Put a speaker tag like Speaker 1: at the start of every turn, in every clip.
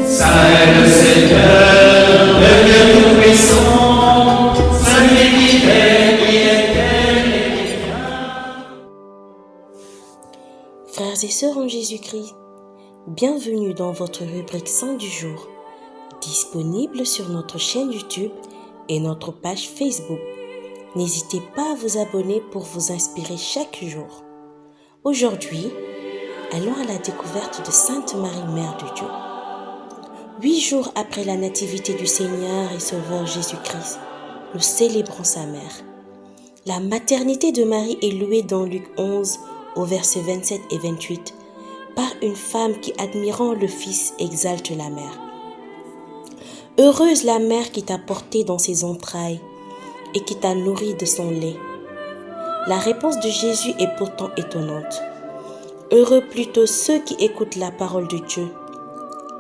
Speaker 1: Saint le Seigneur, le Dieu tout-puissant, celui qui est et qui vient.
Speaker 2: Frères et sœurs en Jésus-Christ, bienvenue dans votre rubrique Saint du jour, disponible sur notre chaîne YouTube et notre page Facebook. N'hésitez pas à vous abonner pour vous inspirer chaque jour. Aujourd'hui, allons à la découverte de Sainte Marie, Mère de Dieu. 8 jours après la nativité du Seigneur et Sauveur Jésus-Christ, nous célébrons sa mère. La maternité de Marie est louée dans Luc 11 au verset 27 et 28 par une femme qui, admirant le Fils, exalte la mère. Heureuse la mère qui t'a porté dans ses entrailles et qui t'a nourri de son lait. La réponse de Jésus est pourtant étonnante. Heureux plutôt ceux qui écoutent la parole de Dieu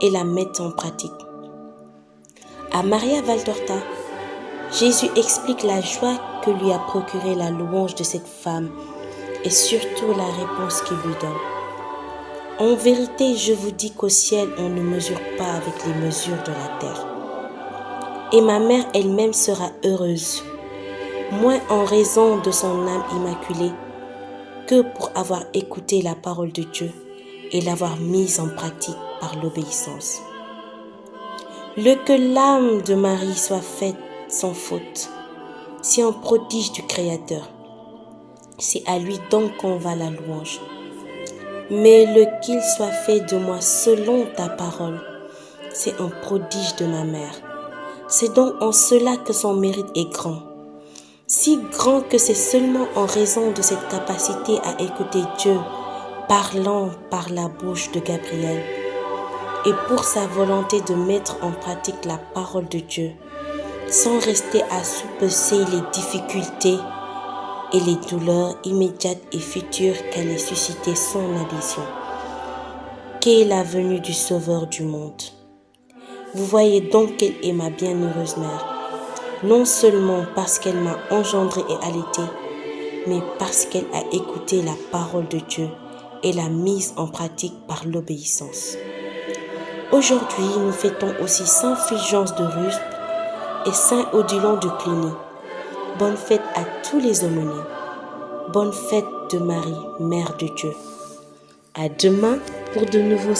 Speaker 2: et la mettent en pratique. À Maria Valtorta, Jésus explique la joie que lui a procuré la louange de cette femme et surtout la réponse qu'il lui donne. En vérité, je vous dis qu'au ciel, on ne mesure pas avec les mesures de la terre. Et ma mère elle-même sera heureuse, moins en raison de son âme immaculée que pour avoir écouté la parole de Dieu et l'avoir mise en pratique par l'obéissance. Que l'âme de Marie soit faite sans faute, c'est un prodige du Créateur. C'est à lui donc qu'on va la louange. Mais qu'il soit fait de moi selon ta parole, c'est un prodige de ma mère. C'est donc en cela que son mérite est grand. Si grand que c'est seulement en raison de cette capacité à écouter Dieu parlant par la bouche de Gabriel et pour sa volonté de mettre en pratique la parole de Dieu sans rester à soupeser les difficultés et les douleurs immédiates et futures qu'allait susciter son adhésion, qu'est la venue du Sauveur du monde. Vous voyez donc qu'elle est ma bienheureuse mère, non seulement parce qu'elle m'a engendrée et allaitée, mais parce qu'elle a écouté la parole de Dieu et l'a mise en pratique par l'obéissance. Aujourd'hui, nous fêtons aussi Saint Fulgence de Ruspe et Saint Odilon de Cluny. Bonne fête à tous les aumôniers. Bonne fête de Marie, Mère de Dieu. À demain pour de nouveaux